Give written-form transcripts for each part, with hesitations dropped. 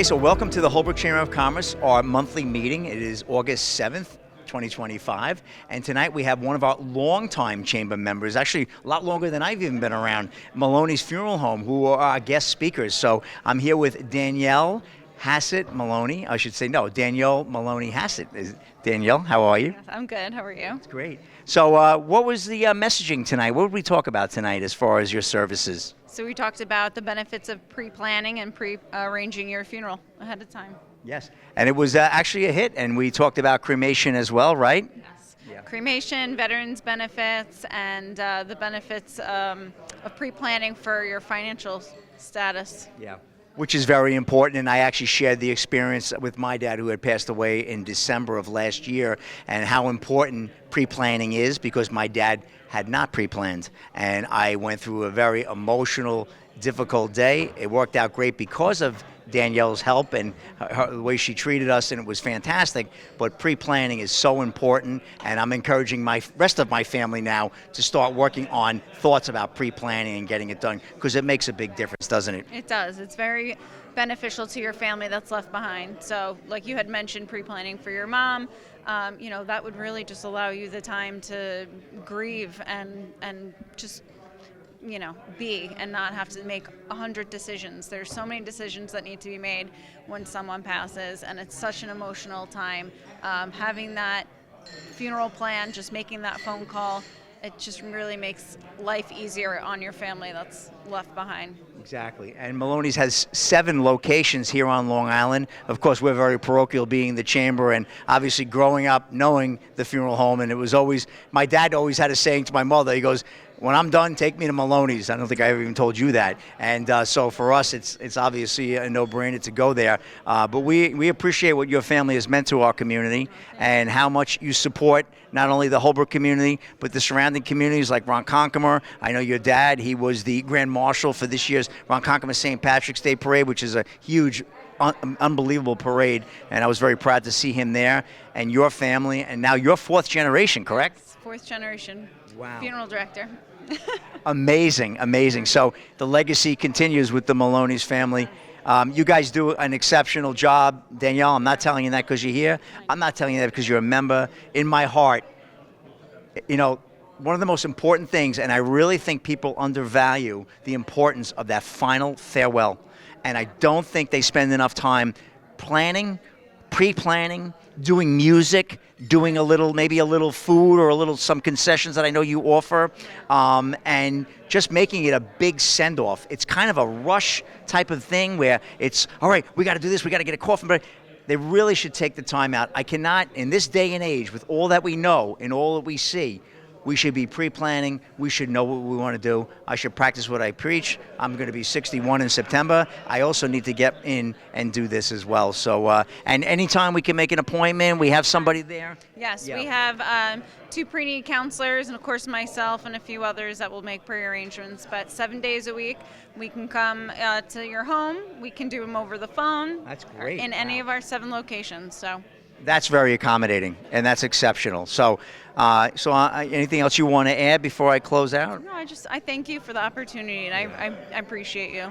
Okay, so welcome to the Holbrook Chamber of Commerce, our monthly meeting. It is August 7th, 2025, and tonight we have one of our longtime chamber members, actually a lot longer than I've even been around, Maloney's Funeral Home, who are our guest speakers. So I'm here with Danielle Hassett Maloney. I should say, no, Danielle Maloney Hassett. Danielle, how are you? Yes, I'm good. How are you? That's great. So what was the messaging tonight? What did we talk about tonight as far as your services? So we talked about the benefits of pre-planning and pre-arranging your funeral ahead of time. Yes, and it was actually a hit, and we talked about cremation as well, right? Yes. Yeah. Cremation, veterans benefits, and the benefits of pre-planning for your financial status. Yeah. Which is very important, and I actually shared the experience with my dad, who had passed away in December of last year, and how important pre-planning is, because my dad had not pre-planned, and I went through a very emotional, difficult day. It worked out great because of Danielle's help and the way she treated us, and it was fantastic. But pre-planning is so important, and I'm encouraging my rest of my family now to start working on thoughts about pre-planning and getting it done, because it makes a big difference, doesn't it? It does. It's very beneficial to your family that's left behind. So like you had mentioned, pre-planning for your mom, that would really just allow you the time to grieve and just be and not have to make 100 decisions. There's so many decisions that need to be made when someone passes, and it's such an emotional time. Having that funeral plan, just making that phone call, it just really makes life easier on your family that's left behind. Exactly. And Maloney's has 7 locations here on Long Island. Of course, we're very parochial, being the chamber, and obviously growing up knowing the funeral home. And it was always, my dad always had a saying to my mother, he goes, "When I'm done, take me to Maloney's." I don't think I ever even told you that. And so for us, it's obviously a no-brainer to go there. But we appreciate what your family has meant to our community and how much you support not only the Holbrook community, but the surrounding communities like Ronkonkoma. I know your dad, he was the Grand Marshal for this year's Ronkonkoma St. Patrick's Day Parade, which is a huge, unbelievable parade. And I was very proud to see him there, and your family, and now you're 4th generation, correct? Yes, 4th generation. Wow. Funeral director. Amazing, amazing. So the legacy continues with the Maloney's family. You guys do an exceptional job. Danielle, I'm not telling you that because you're here. I'm not telling you that because you're a member. In my heart, one of the most important things, and I really think people undervalue the importance of that final farewell. And I don't think they spend enough time planning, pre-planning, doing music, doing maybe a little food or some concessions that I know you offer, and just making it a big send-off. It's kind of a rush type of thing where it's, all right, we got to do this, we got to get a coffin, but they really should take the time out. I cannot, in this day and age, with all that we know and all that we see, we should be pre-planning. We should know what we want to do. I should practice what I preach. I'm going to be 61 in September. I also need to get in and do this as well. So, and anytime we can make an appointment, we have somebody there. Yes, yeah. We have 2 pre-need counselors, and of course myself and a few others that will make pre-arrangements. But 7 days a week, we can come to your home. We can do them over the phone. That's great. In any of our 7 locations. So. That's very accommodating, and that's exceptional. So, anything else you want to add before I close out? No, I thank you for the opportunity, and I appreciate you.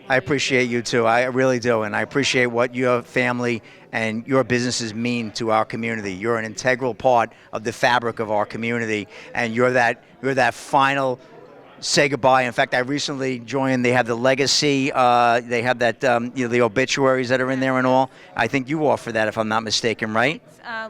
I appreciate you too. I really do, and I appreciate what your family and your businesses mean to our community. You're an integral part of the fabric of our community, and you're that final say goodbye. In fact, I recently joined. They have the legacy. They have that the obituaries that are in there and all. I think you offer that, if I'm not mistaken, right?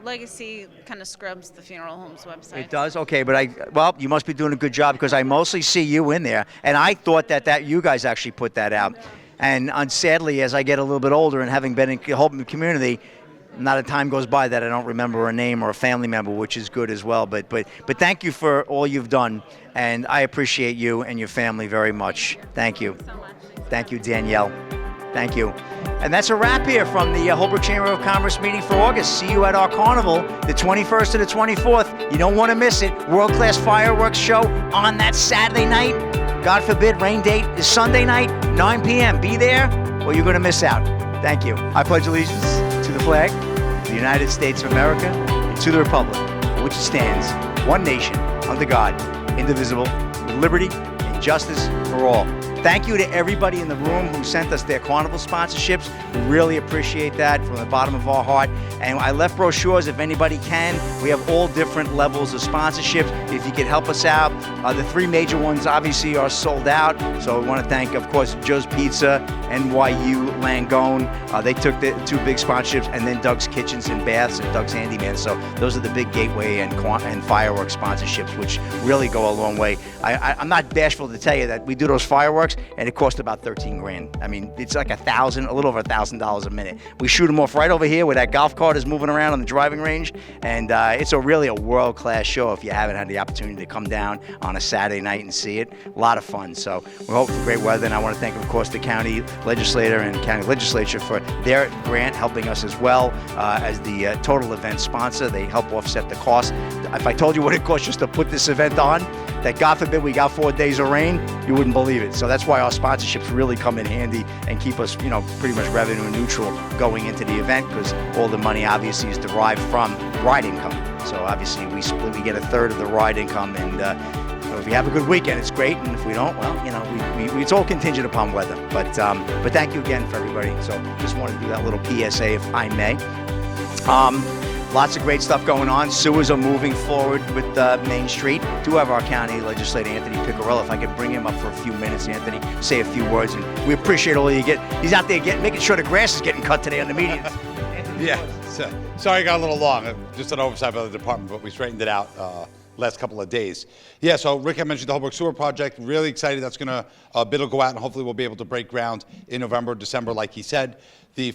Legacy kind of scrubs the funeral home's website. It does? Okay, but you must be doing a good job, because I mostly see you in there, and I thought that you guys actually put that out. And sadly, as I get a little bit older and having been in the Holbrook community, not a time goes by that I don't remember a name or a family member, which is good as well. But thank you for all you've done, and I appreciate you and your family very much. Thank you. So much. Thank you, Danielle. Thank you. And that's a wrap here from the Holbrook Chamber of Commerce meeting for August. See you at our carnival, the 21st to the 24th. You don't want to miss it. World-class fireworks show on that Saturday night. God forbid, rain date is Sunday night, 9 p.m. Be there, or you're going to miss out. Thank you. I pledge allegiance to the flag of the United States of America and to the republic for which it stands, one nation, under God, indivisible, with liberty and justice for all. Thank you to everybody in the room who sent us their carnival sponsorships. We really appreciate that from the bottom of our heart. And I left brochures if anybody can. We have all different levels of sponsorships. If you could help us out, the three major ones obviously are sold out. So I want to thank, of course, Joe's Pizza, NYU Langone. They took the two big sponsorships, and then Doug's Kitchens and Baths and Doug's Handyman. So those are the big gateway and fireworks sponsorships, which really go a long way. I'm not bashful to tell you that we do those fireworks, and it cost about 13 grand. I mean, it's like a little over $1,000 a minute. We shoot them off right over here where that golf cart is moving around on the driving range, and it's really a world-class show if you haven't had the opportunity to come down on a Saturday night and see it. A lot of fun. So we hope for great weather, and I want to thank, of course, the county legislator and county legislature for their grant helping us as well as the total event sponsor. They help offset the cost. If I told you what it costs just to put this event on, that God forbid we got 4 days of rain, you wouldn't believe it. So that's why our sponsorships really come in handy and keep us, pretty much revenue neutral going into the event, because all the money obviously is derived from ride income. So obviously we get a third of the ride income, and if we have a good weekend, it's great, and if we don't, well, it's all contingent upon weather. But thank you again for everybody. So just wanted to do that little PSA, if I may. Lots of great stuff going on. Sewers are moving forward with Main Street. Do have our county legislator, Anthony Piccarello. If I could bring him up for a few minutes, Anthony, say a few words. And we appreciate all you get. He's out there making sure the grass is getting cut today on the medians. Yeah, sorry I got a little long. Just an oversight by the department, but we straightened it out last couple of days. Yeah, so Rick had mentioned the Holbrook Sewer Project. Really excited. That's going to, bid will go out, and hopefully we'll be able to break ground in November, December, like he said.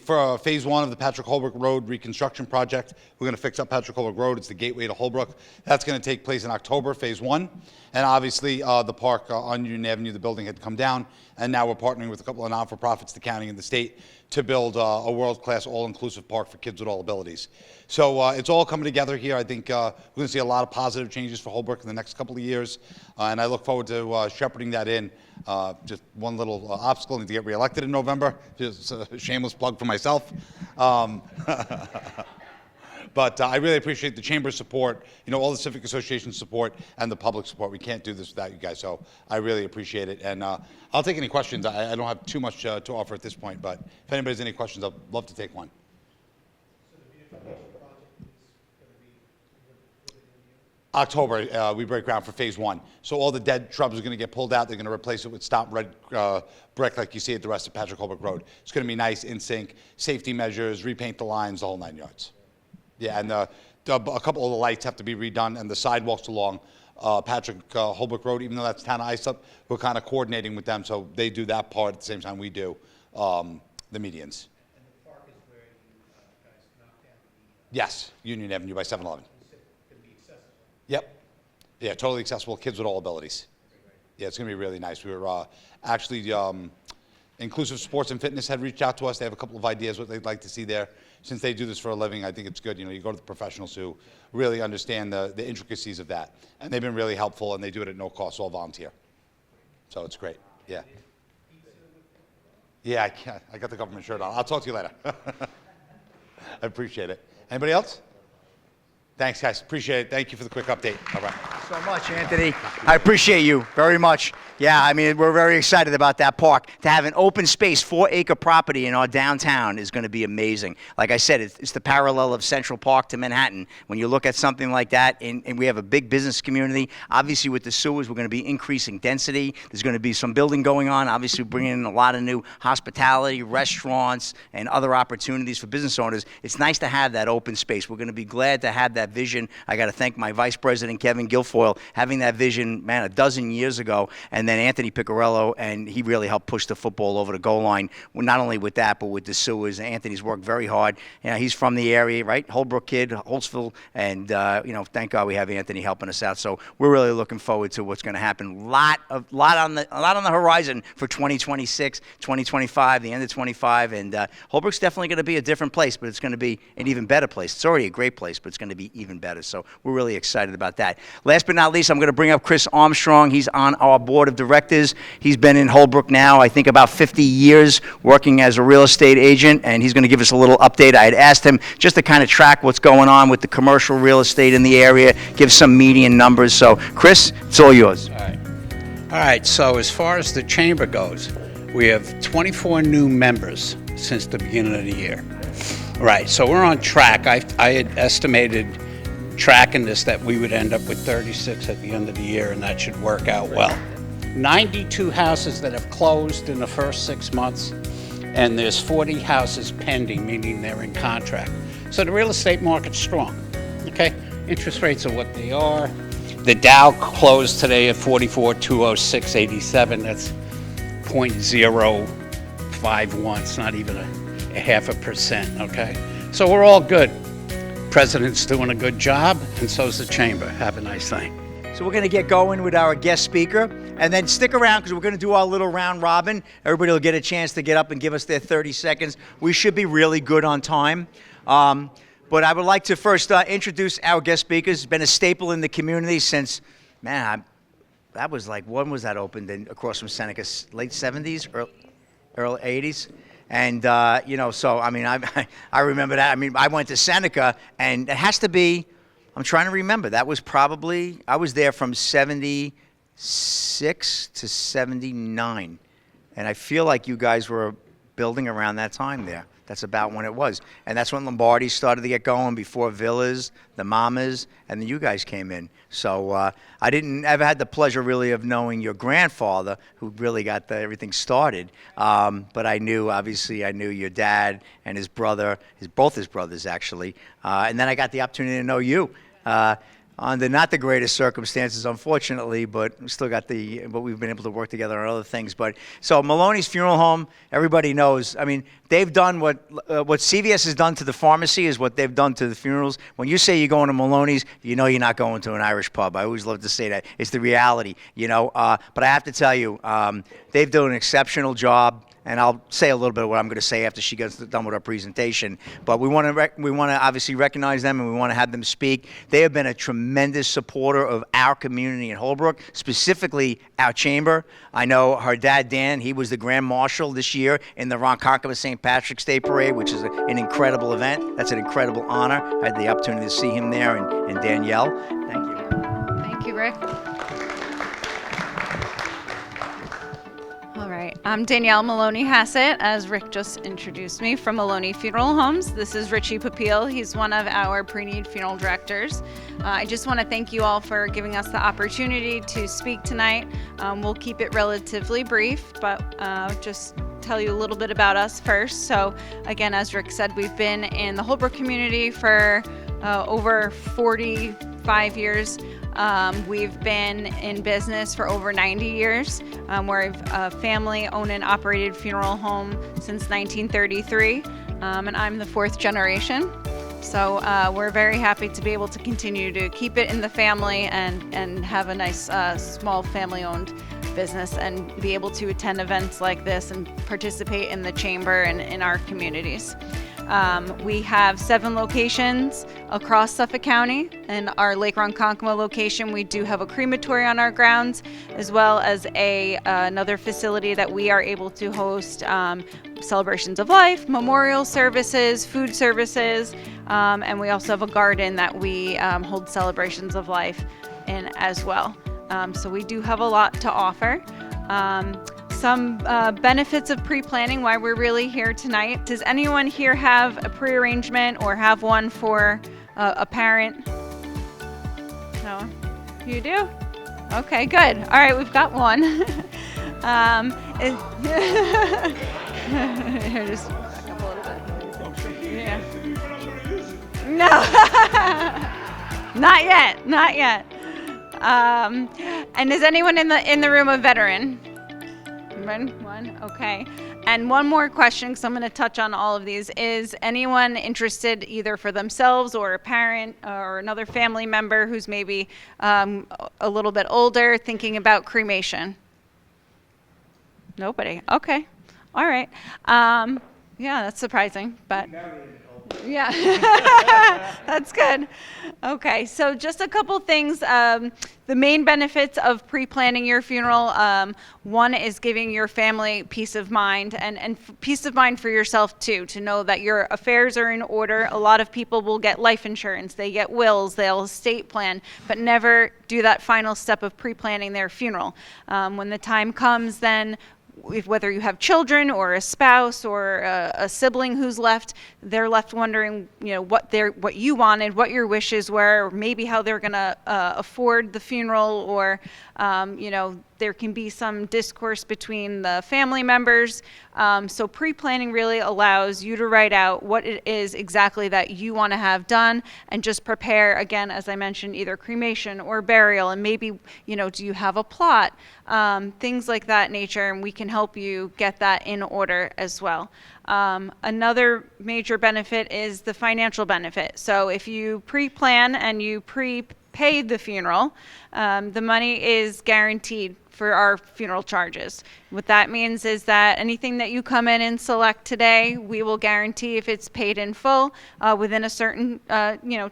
For phase one of the Patrick Holbrook Road reconstruction project, we're going to fix up Patrick Holbrook Road. It's the gateway to Holbrook. That's going to take place in October, phase one. And obviously the park on Union Avenue, the building had come down, and now we're partnering with a couple of non-for-profits, the county and the state, to build a world-class all-inclusive park for kids with all abilities. So it's all coming together here. I think we're going to see a lot of positive changes for Holbrook in the next couple of years, and I look forward to shepherding that in. Just one little obstacle, need to get reelected in November. Just a shameless plug for myself. But I really appreciate the chamber's support, all the civic association support and the public support. We can't do this without you guys, so I really appreciate it. And I'll take any questions. I don't have too much to offer at this point, but if anybody has any questions, I'd love to take one. So the beautification project is going to be within a year? October, we break ground for phase one. So all the dead shrubs are going to get pulled out. They're going to replace it with stomp red brick like you see at the rest of Patrick Holbrook Road. It's going to be nice, in sync, safety measures, repaint the lines, the whole 9 yards. Yeah, and a couple of the lights have to be redone, and the sidewalks along Patrick Holbrook Road, even though that's town of Islip, we're kind of coordinating with them, so they do that part at the same time we do the medians. And the park is where you guys knocked down Yes, Union Avenue by 7-Eleven. the, can be accessible. Yep. Yeah, totally accessible, kids with all abilities. Yeah, it's going to be really nice. We were actually, Inclusive Sports and Fitness had reached out to us. They have a couple of ideas what they'd like to see there. Since they do this for a living, I think it's good. You go to the professionals who really understand the intricacies of that. And they've been really helpful, and they do it at no cost, all volunteer. So it's great, yeah. Yeah, I got the government shirt on. I'll talk to you later. I appreciate it. Anybody else? Thanks, guys. Appreciate it. Thank you for the quick update. All right. So much, Anthony. I appreciate you very much. Yeah, I mean, we're very excited about that park. To have an open space, 4-acre property in our downtown is going to be amazing. Like I said, it's the parallel of Central Park to Manhattan. When you look at something like that, and we have a big business community, obviously with the sewers, we're going to be increasing density. There's going to be some building going on, obviously bringing in a lot of new hospitality, restaurants, and other opportunities for business owners. It's nice to have that open space. We're going to be glad to have that vision. I got to thank my Vice President, Kevin Guilfoyle, having that vision, man, a dozen years ago, and then Anthony Piccarello, and he really helped push the football over the goal line. Well, not only with that, but with the sewers. Anthony's worked very hard. He's from the area, right? Holbrook kid, Holtzville, and thank God we have Anthony helping us out. So we're really looking forward to what's going to happen. Lot on the horizon for 2026, 2025, the end of 25, and Holbrook's definitely going to be a different place, but it's going to be an even better place. It's already a great place, but it's going to be even better. So we're really excited about that. Last but not least, I'm going to bring up Chris Armstrong. He's on our board of directors. He's been in Holbrook now, I think, about 50 years working as a real estate agent, and he's going to give us a little update. I had asked him just to kind of track what's going on with the commercial real estate in the area, give some median numbers. So, Chris, it's all yours. All All right, so as far as the chamber goes, we have 24 new members since the beginning of the year. Right, so we're on track. I had estimated tracking this that we would end up with 36 at the end of the year, and that should work out well. 92 houses that have closed in the first 6 months, and there's 40 houses pending, meaning they're in contract. So the real estate market's strong, okay? Interest rates are what they are. The Dow closed today at 44,206.87. That's 0.051. It's not even a 0.5%, okay? So we're all good. President's doing a good job, and so's the chamber. Have a nice night. So we're going to get going with our guest speaker, and then stick around because we're going to do our little round robin. Everybody will get a chance to get up and give us their 30 seconds. We should be really good on time. But I would like to first introduce our guest speaker. He's been a staple in the community since, that was like, when was that opened across from Seneca? Late 70s, early 80s? And, so, I remember that. I went to Seneca, and it has to be, I'm trying to remember. That was probably, I was there from 76 to 79. And I feel like you guys were building around that time there. That's about when it was. And that's when Lombardi started to get going, before Villas, the Mamas, and then you guys came in. So I didn't ever had the pleasure really of knowing your grandfather, who really got everything started. But I knew your dad and his brother, both his brothers actually. And then I got the opportunity to know you. Under not the greatest circumstances, unfortunately, but we still got but we've been able to work together on other things. But so Maloney's Funeral Home, everybody knows. They've done what CVS has done to the pharmacy is what they've done to the funerals. When you say you're going to Maloney's, you know you're not going to an Irish pub. I always love to say that. It's the reality, But I have to tell you, they've done an exceptional job. And I'll say a little bit of what I'm going to say after she gets done with her presentation. But we want to obviously recognize them, and we want to have them speak. They have been a tremendous supporter of our community in Holbrook, specifically our chamber. I know her dad, Dan, he was the Grand Marshal this year in the Ronkonkoma St. Patrick's Day Parade, which is an incredible event. That's an incredible honor. I had the opportunity to see him there and Danielle. Thank you. Thank you, Rick. All right, I'm Danielle Maloney Hassett, as Rick just introduced me, from Maloney Funeral Homes. This is Richie Papil. He's one of our pre-need funeral directors. I just want to thank you all for giving us the opportunity to speak tonight. We'll keep it relatively brief, but just tell you a little bit about us first. So again, as Rick said, we've been in the Holbrook community for over 45 years. We've been in business for over 90 years. We're a family-owned and operated funeral home since 1933, and I'm the fourth generation. So we're very happy to be able to continue to keep it in the family and have a nice small family-owned business and be able to attend events like this and participate in the chamber and in our communities. We have 7 locations across Suffolk County. In our Lake Ronkonkoma location, we do have a crematory on our grounds, as well as another facility that we are able to host celebrations of life, memorial services, food services, and we also have a garden that we hold celebrations of life in as well. So we do have a lot to offer. Some benefits of pre-planning, why we're really here tonight. Does anyone here have a pre-arrangement or have one for a parent? No? You do? Okay, good. All right, we've got one. Here, just back up a little bit. Yeah. No. Not yet, not yet. And is anyone in the room a veteran? One, okay. And one more question, because I'm going to touch on all of these. Is anyone interested either for themselves or a parent or another family member who's maybe a little bit older thinking about cremation? Nobody. Okay. All right. Yeah, that's surprising, but yeah, That's good. Okay, so just a couple things. The main benefits of pre-planning your funeral, one is giving your family peace of mind, and peace of mind for yourself too, to know that your affairs are in order. A lot of people will get life insurance, they get wills, they'll estate plan, but never do that final step of pre-planning their funeral. When the time comes, then whether you have children or a spouse or a sibling who's left, they're left wondering, what you wanted, what your wishes were, or maybe how they're going to afford the funeral, or there can be some discourse between the family members. So pre-planning really allows you to write out what it is exactly that you want to have done, and just prepare, again, as I mentioned, either cremation or burial, and maybe, do you have a plot? Things like that nature, and we can help you get that in order as well. Another major benefit is the financial benefit. So if you pre-plan and you pre-pay the funeral, the money is guaranteed for our funeral charges. What that means is that anything that you come in and select today, we will guarantee if it's paid in full within a certain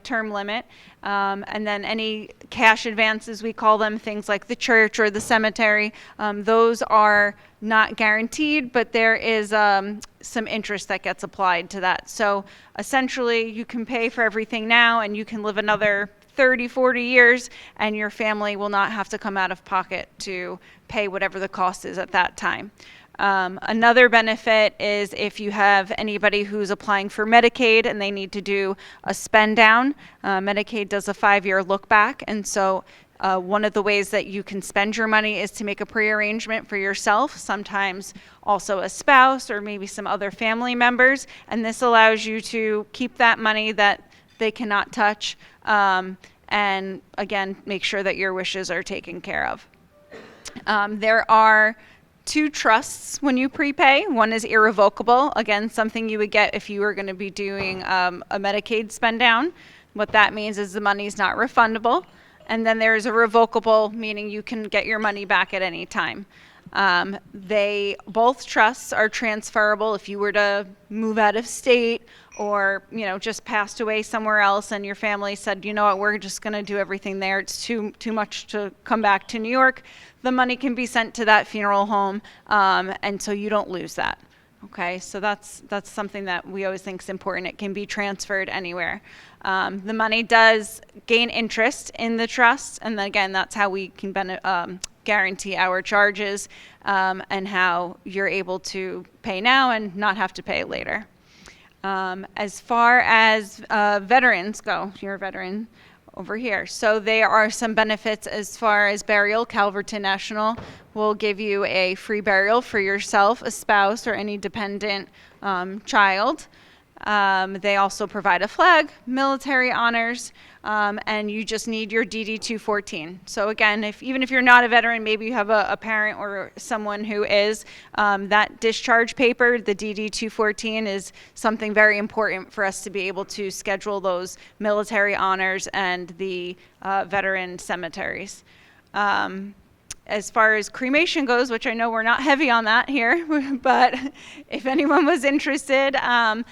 term limit. And then any cash advances, we call them, things like the church or the cemetery, those are not guaranteed, but there is some interest that gets applied to that. So essentially, you can pay for everything now, and you can live another 30, 40 years, and your family will not have to come out of pocket to pay whatever the cost is at that time. Another benefit is if you have anybody who's applying for Medicaid and they need to do a spend down. Medicaid does a 5-year look back, and so one of the ways that you can spend your money is to make a pre-arrangement for yourself, sometimes also a spouse or maybe some other family members, and this allows you to keep that money that they cannot touch, and again, make sure that your wishes are taken care of. There are 2 trusts when you prepay. One is irrevocable, again, something you would get if you were going to be doing a Medicaid spend down. What that means is the money is not refundable. And then there's a revocable, meaning you can get your money back at any time. Both trusts are transferable if you were to move out of state or, just passed away somewhere else and your family said, what, we're just going to do everything there. It's too much to come back to New York. The money can be sent to that funeral home, and so you don't lose that. Okay, so that's something that we always think is important. It can be transferred anywhere. The money does gain interest in the trust, and then again, that's how we can guarantee our charges, and how you're able to pay now and not have to pay later. As far as veterans go, you're a veteran over here. So there are some benefits as far as burial. Calverton National will give you a free burial for yourself, a spouse, or any dependent child. They also provide a flag, military honors, and you just need your DD-214. So again, even if you're not a veteran, maybe you have a parent or someone who is, that discharge paper, the DD-214, is something very important for us to be able to schedule those military honors and the veteran cemeteries. As far as cremation goes, which I know we're not heavy on that here, but if anyone was interested, a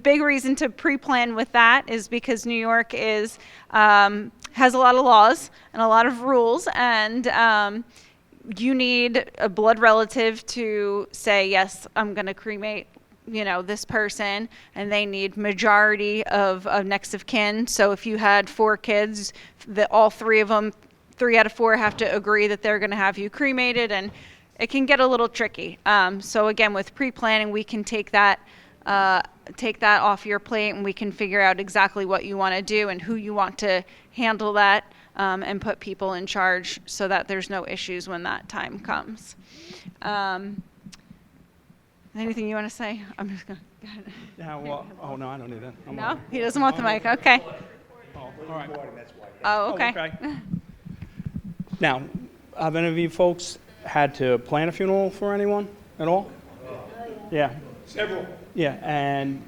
big reason to pre-plan with that is because New York has a lot of laws and a lot of rules, and you need a blood relative to say, yes, I'm going to cremate this person, and they need majority of next of kin. So if you had 4 kids, all 3 of them, 3 out of 4 have to agree that they're going to have you cremated, and it can get a little tricky. So again, with pre-planning, we can take that off your plate, and we can figure out exactly what you want to do and who you want to handle that, and put people in charge so that there's no issues when that time comes. Anything you want to say? I'm just going to go ahead. Yeah, well, oh, no, I don't need that. I'm No? all He doesn't want the mic. Okay. Oh, all right. Oh, okay. Okay. Now, have any of you folks had to plan a funeral for anyone at all? Yeah. Several. Yeah, and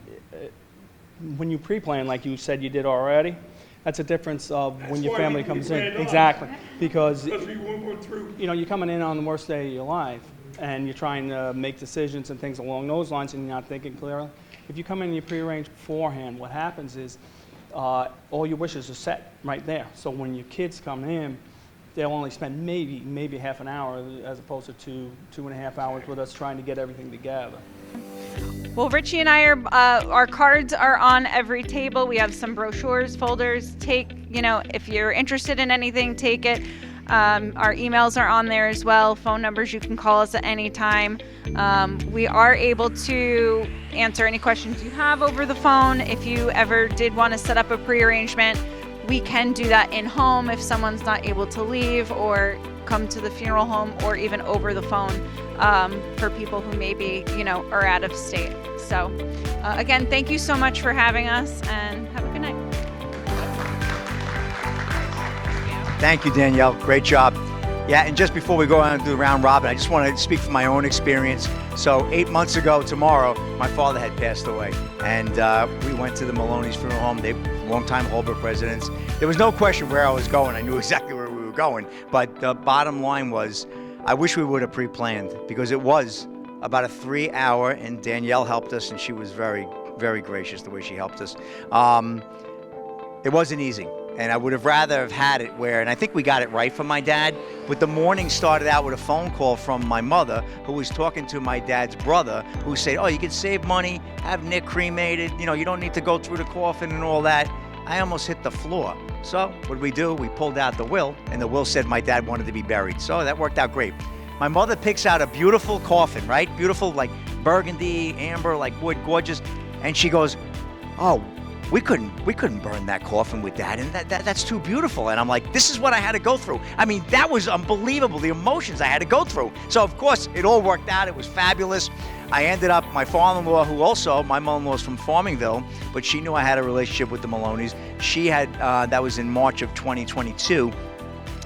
when you pre-plan, like you said you did already, that's a difference of when your family comes in. Exactly. Because we won't go through. you're coming in on the worst day of your life, and you're trying to make decisions and things along those lines, and you're not thinking clearly. If you come in and you pre-arrange beforehand, what happens is all your wishes are set right there. So when your kids come in, they'll only spend maybe half an hour as opposed to 2.5 hours with us trying to get everything together. Well, Richie and I are, our cards are on every table. We have some brochures, folders. If you're interested in anything, take it. Our emails are on there as well. Phone numbers, you can call us at any time. We are able to answer any questions you have over the phone. If you ever did want to set up a pre-arrangement, we can do that in home if someone's not able to leave or come to the funeral home, or even over the phone for people who maybe, are out of state. So again, thank you so much for having us, and have a good night. Thank you, Danielle. Great job. Yeah, and just before we go on and do the round robin, I just want to speak from my own experience. So 8 months ago tomorrow, my father had passed away, and we went to the Maloney's funeral home. They longtime Holbrook residents. There was no question where I was going. I knew exactly where we were going. But the bottom line was, I wish we would have pre-planned, because it was about a 3-hour, and Danielle helped us, and she was very, very gracious the way she helped us. It wasn't easy. And I would have rather have had it where, and I think we got it right for my dad, but the morning started out with a phone call from my mother, who was talking to my dad's brother, who said, oh, you can save money, have Nick cremated, you don't need to go through the coffin and all that. I almost hit the floor. So what did we do? We pulled out the will, and the will said my dad wanted to be buried. So that worked out great. My mother picks out a beautiful coffin, right? Beautiful, like burgundy, amber, like wood, gorgeous. And she goes, oh, we couldn't burn that coffin with that, and that's too beautiful. And I'm like, this is what I had to go through. I mean, that was unbelievable, the emotions I had to go through. So of course it all worked out. It was fabulous. I ended up, my father-in-law, who also, my mother-in-law's from Farmingville, but she knew I had a relationship with the Maloneys. She had, that was in March of 2022.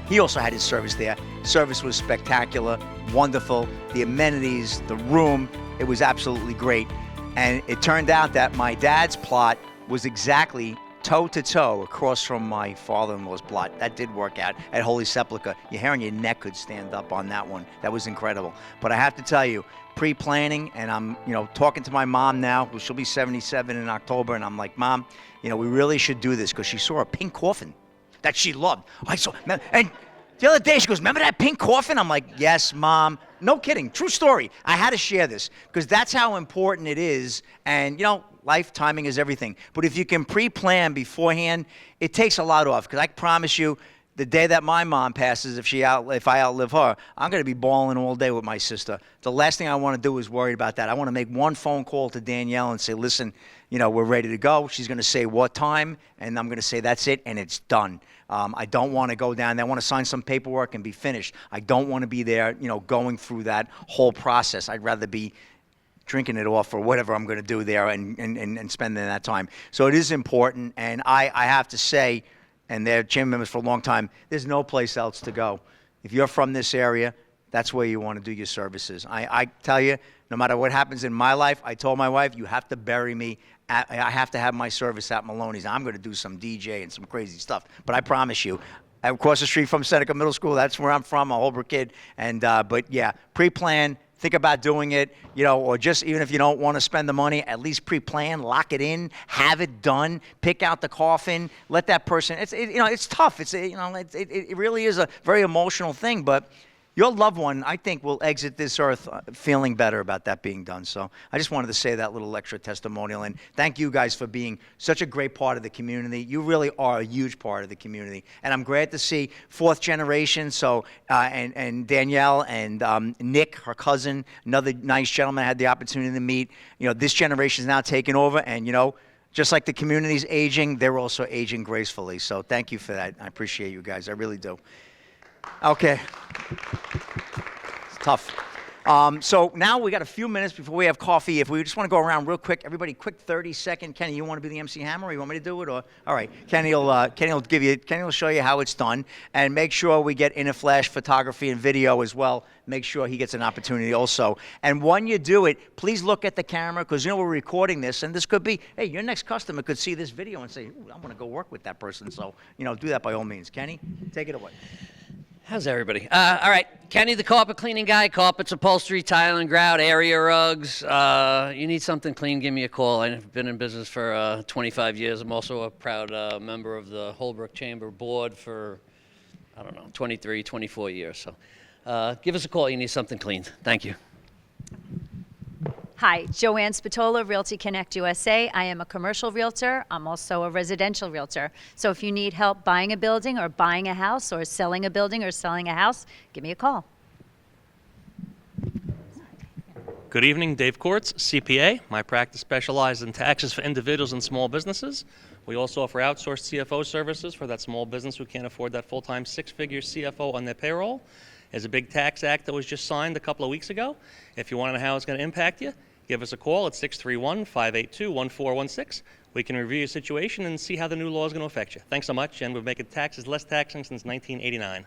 He also had his service there. Service was spectacular, wonderful. The amenities, the room, it was absolutely great. And it turned out that my dad's plot was exactly toe-to-toe across from my father-in-law's plot. That did work out at Holy Sepulchre. Your hair on your neck could stand up on that one. That was incredible. But I have to tell you, pre-planning, and I'm talking to my mom now, who she'll be 77 in October, and I'm like, Mom, we really should do this, because she saw a pink coffin that she loved. I saw, and the other day she goes, remember that pink coffin? I'm like, yes, Mom. No kidding. True story. I had to share this, because that's how important it is. And, life timing is everything. But if you can pre-plan beforehand, it takes a lot off. Because I promise you, the day that my mom passes, if I outlive her, I'm going to be bawling all day with my sister. The last thing I want to do is worry about that. I want to make one phone call to Danielle and say, listen, we're ready to go. She's going to say what time, and I'm going to say that's it, and it's done. I don't want to go down there. I want to sign some paperwork and be finished. I don't want to be there, going through that whole process. I'd rather be drinking it off or whatever I'm going to do there and spending that time. So it is important, and I have to say, and they're chairman members for a long time, there's no place else to go. If you're from this area, that's where you want to do your services. I tell you, no matter what happens in my life, I told my wife, you have to bury me. I have to have my service at Maloney's. I'm going to do some DJ and some crazy stuff. But I promise you, I'm across the street from Seneca Middle School. That's where I'm from, a Holbrook kid. And but yeah, pre-plan. Think about doing it, or just even if you don't want to spend the money, at least pre-plan, lock it in, have it done, pick out the coffin, let that person. It's tough. It really is a very emotional thing, but your loved one, I think, will exit this earth feeling better about that being done. So I just wanted to say that little extra testimonial, and thank you guys for being such a great part of the community. You really are a huge part of the community, and I'm glad to see fourth generation. So and Danielle and Nick, her cousin, another nice gentleman I had the opportunity to meet. This generation is now taking over, and just like the community's aging, they're also aging gracefully. So thank you for that. I appreciate you guys. I really do. Okay. It's tough. So now we got a few minutes before we have coffee. If we just want to go around real quick, everybody, quick 30-second. Kenny, you want to be the MC Hammer, or you want me to do it? Or all right, Kenny will show you how it's done, and make sure we get in a flash photography and video as well. Make sure he gets an opportunity also. And when you do it, please look at the camera, because we're recording this, and this could be, hey, your next customer could see this video and say, ooh, I want to go work with that person. So do that by all means. Kenny, take it away. How's everybody? All right, Kenny, the carpet cleaning guy, carpets, upholstery, tiling, grout, area rugs. You need something clean, give me a call. I've been in business for 25 years. I'm also a proud member of the Holbrook Chamber Board for, 23, 24 years. So give us a call. You need something cleaned. Thank you. Hi, Joanne Spatola, Realty Connect USA. I am a commercial realtor. I'm also a residential realtor. So if you need help buying a building or buying a house or selling a building or selling a house, give me a call. Good evening, Dave Courts, CPA. My practice specializes in taxes for individuals and small businesses. We also offer outsourced CFO services for that small business who can't afford that full-time six-figure CFO on their payroll. There's a big tax act that was just signed a couple of weeks ago. If you want to know how it's going to impact you, give us a call at 631-582-1416. We can review your situation and see how the new law is going to affect you. Thanks so much, and we've making taxes less taxing since 1989.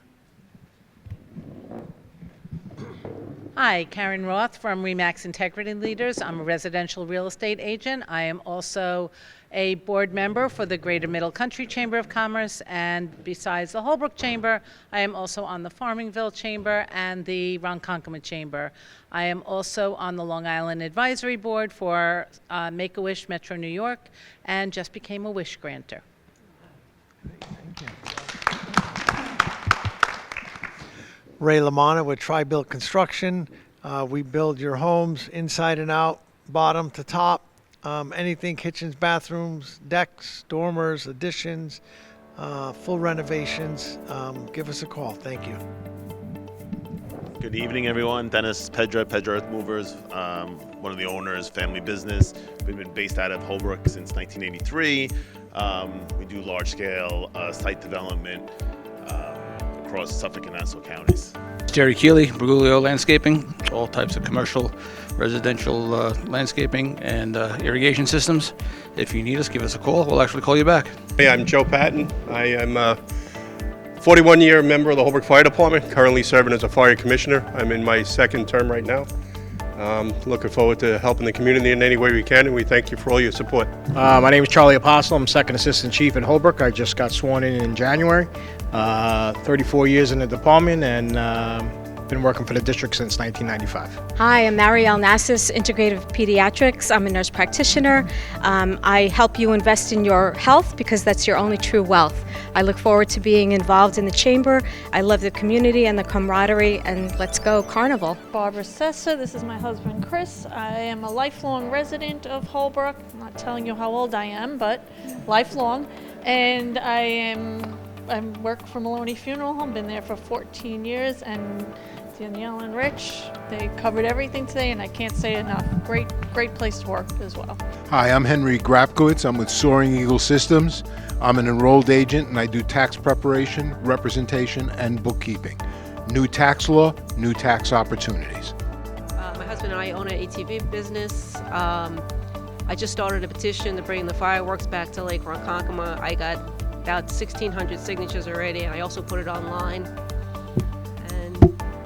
Hi, Karen Roth from RE/MAX Integrity Leaders. I'm a residential real estate agent. I am also a board member for the Greater Middle Country Chamber of Commerce, and besides the Holbrook Chamber, I am also on the Farmingville Chamber and the Ronkonkoma Chamber. I am also on the Long Island Advisory Board for Make-A-Wish Metro New York, and just became a wish granter. Thank you. Ray Lamanna with Tri-Built Construction. We build your homes inside and out, bottom to top. Anything, kitchens, bathrooms, decks, dormers, additions, full renovations. Give us a call. Thank you. Good evening, everyone. Dennis Pedra Earth Movers, one of the owners, family business. We've been based out of Holbrook since 1983. We do large-scale site development across Suffolk and Nassau counties. Jerry Keeley, Bergoglio Landscaping, all types of commercial, residential landscaping and irrigation systems. If you need us, give us a call. We'll actually call you back. Hey, I'm Joe Patton. I am a 41-year member of the Holbrook Fire Department, currently serving as a fire commissioner. I'm in my second term right now. Looking forward to helping the community in any way we can, and we thank you for all your support. My name is Charlie Apostle. I'm second assistant chief in Holbrook. I just got sworn in January. 34 years in the department, and been working for the district since 1995. Hi, I'm Marielle Nassis, Integrative Pediatrics. I'm a nurse practitioner. I help you invest in your health because that's your only true wealth. I look forward to being involved in the chamber. I love the community and the camaraderie, and let's go Carnival. Barbara Sessa, this is my husband Chris. I am a lifelong resident of Holbrook. I'm not telling you how old I am, but lifelong. And I work for Maloney Funeral Home, been there for 14 years, and Danielle and Rich, they covered everything today, and I can't say enough. Great place to work as well. Hi, I'm Henry Grapkowitz. I'm with Soaring Eagle Systems. I'm an enrolled agent, and I do tax preparation, representation, and bookkeeping. New tax law, new tax opportunities. My husband and I own an ATV business. I just started a petition to bring the fireworks back to Lake Ronkonkoma. I got about 1,600 signatures already, and I also put it online. And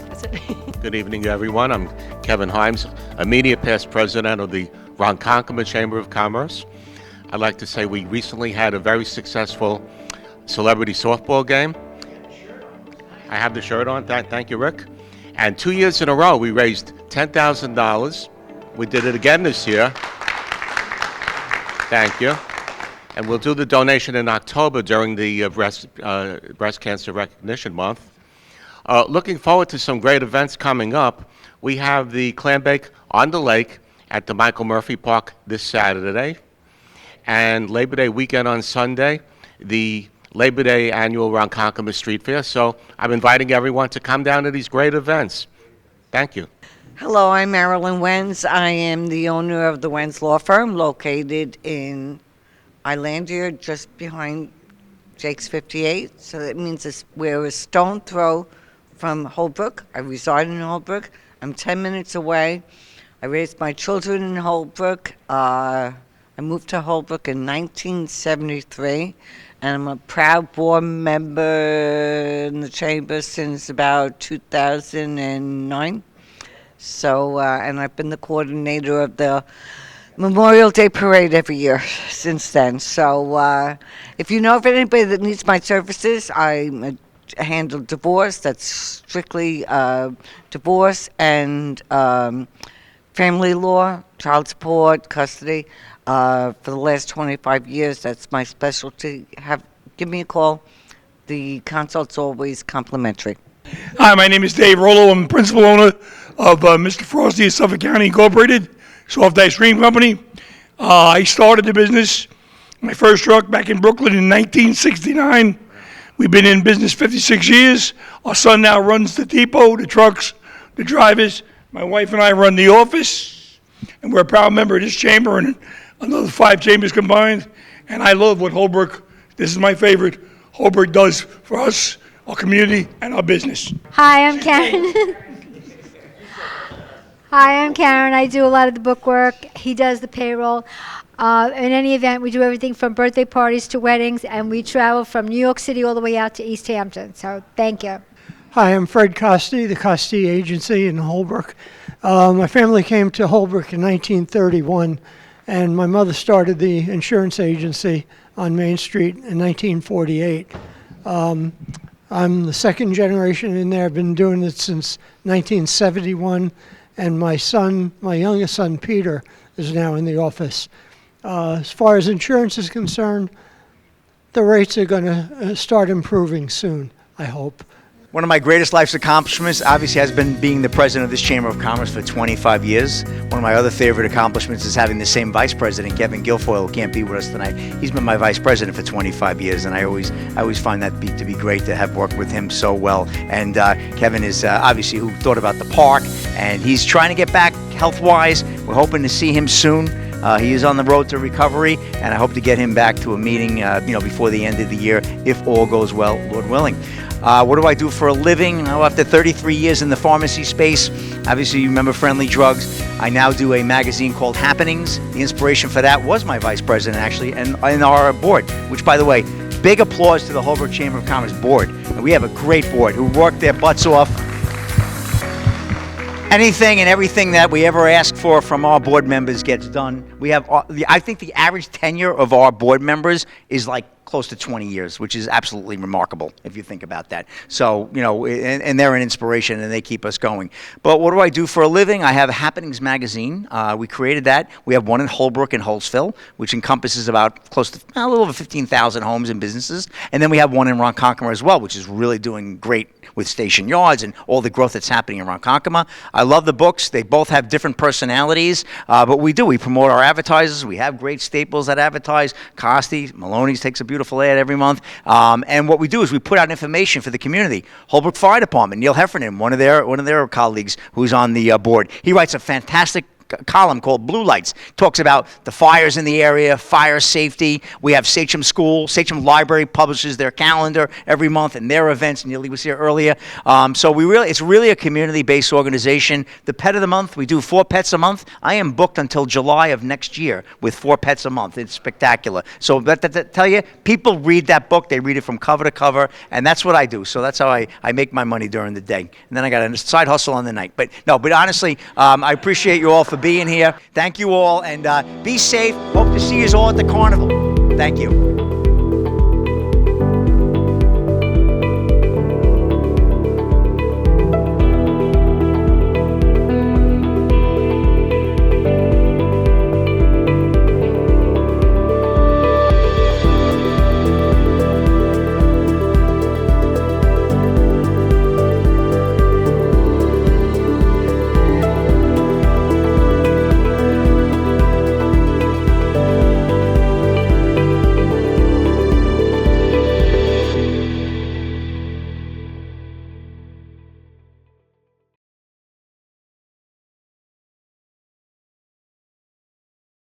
that's it. Good evening, everyone. I'm Kevin Himes, immediate past president of the Ronkonkoma Chamber of Commerce. I'd like to say we recently had a very successful celebrity softball game. I have the shirt on. Thank you, Rick. And 2 years in a row, we raised $10,000. We did it again this year. Thank you. And we'll do the donation in October during the Breast Cancer Recognition Month. Looking forward to some great events coming up. We have the clam bake on the lake at the Michael Murphy Park this Saturday. And Labor Day weekend on Sunday, the Labor Day annual Ronkonkoma Street Fair. So I'm inviting everyone to come down to these great events. Thank you. Hello, I'm Marilyn Wenz. I am the owner of the Wenz Law Firm located in Islandia, just behind Jake's 58. So that means we're a stone throw from Holbrook. I reside in Holbrook. I'm 10 minutes away. I raised my children in Holbrook. I moved to Holbrook in 1973, and I'm a proud board member in the chamber since about 2009. So, and I've been the coordinator of the Memorial Day Parade every year since then. So if you know of anybody that needs my services, I'm handle divorce. That's strictly divorce and family law, child support, custody. For the last 25 years, that's my specialty. Give me a call. The consult's always complimentary. Hi, my name is Dave Rollo. I'm the principal owner of Mr. Frosty of Suffolk County Incorporated, soft ice cream company. I started the business, my first truck, back in Brooklyn in 1969. We've been in business 56 years. Our son now runs the depot, the trucks, the drivers. My wife and I run the office, and we're a proud member of this chamber and another 5 chambers combined. And I love what Holbrook, this is my favorite, Holbrook does for us, our community, and our business. Hi, I'm Karen. Hi, I'm Karen. I do a lot of the bookwork. He does the payroll. In any event, we do everything from birthday parties to weddings, and we travel from New York City all the way out to East Hampton. So thank you. Hi, I'm Fred Costi, the Costi Agency in Holbrook. My family came to Holbrook in 1931, and my mother started the insurance agency on Main Street in 1948. I'm the second generation in there. I've been doing it since 1971, and my youngest son, Peter, is now in the office. As far as insurance is concerned, the rates are going to start improving soon, I hope. One of my greatest life's accomplishments obviously has been being the president of this Chamber of Commerce for 25 years. One of my other favorite accomplishments is having the same vice president, Kevin Guilfoyle, who can't be with us tonight. He's been my vice president for 25 years, and I always find that to be great to have worked with him so well. And Kevin is obviously who thought about the park, and he's trying to get back health-wise. We're hoping to see him soon. He is on the road to recovery, and I hope to get him back to a meeting, before the end of the year, if all goes well, Lord willing. What do I do for a living? After 33 years in the pharmacy space, obviously you remember Friendly Drugs. I now do a magazine called Happenings. The inspiration for that was my vice president, actually, and our board, which, by the way, big applause to the Holbrook Chamber of Commerce board. And we have a great board who work their butts off. Anything and everything that we ever ask for from our board members gets done. We have, I think the average tenure of our board members is like close to 20 years, which is absolutely remarkable if you think about that. So, and they're an inspiration and they keep us going. But what do I do for a living? I have a Happenings magazine. We created that. We have one in Holbrook and Holtzville, which encompasses about close to a little over 15,000 homes and businesses. And then we have one in Ronkonkoma as well, which is really doing great with station yards and all the growth that's happening in Ronkonkoma. I love the books. They both have different personalities, but we promote our advertisers. We have great staples that advertise. Costi, Maloney's takes a beautiful ad every month. And what we do is we put out information for the community. Holbrook Fire Department, Neil Heffernan, one of their colleagues who's on the board, he writes a fantastic column called Blue Lights. Talks about the fires in the area, fire safety. We have Sachem School. Sachem Library publishes their calendar every month and their events. Neely was here earlier. So it's really a community-based organization. The pet of the month, we do 4 pets a month. I am booked until July of next year with 4 pets a month. It's spectacular. So that tell you, people read that book. They read it from cover to cover, and that's what I do. So that's how I make my money during the day. And then I got a side hustle on the night. But honestly, I appreciate you all for being here. Thank you all, and be safe. Hope to see you all at the carnival. Thank you.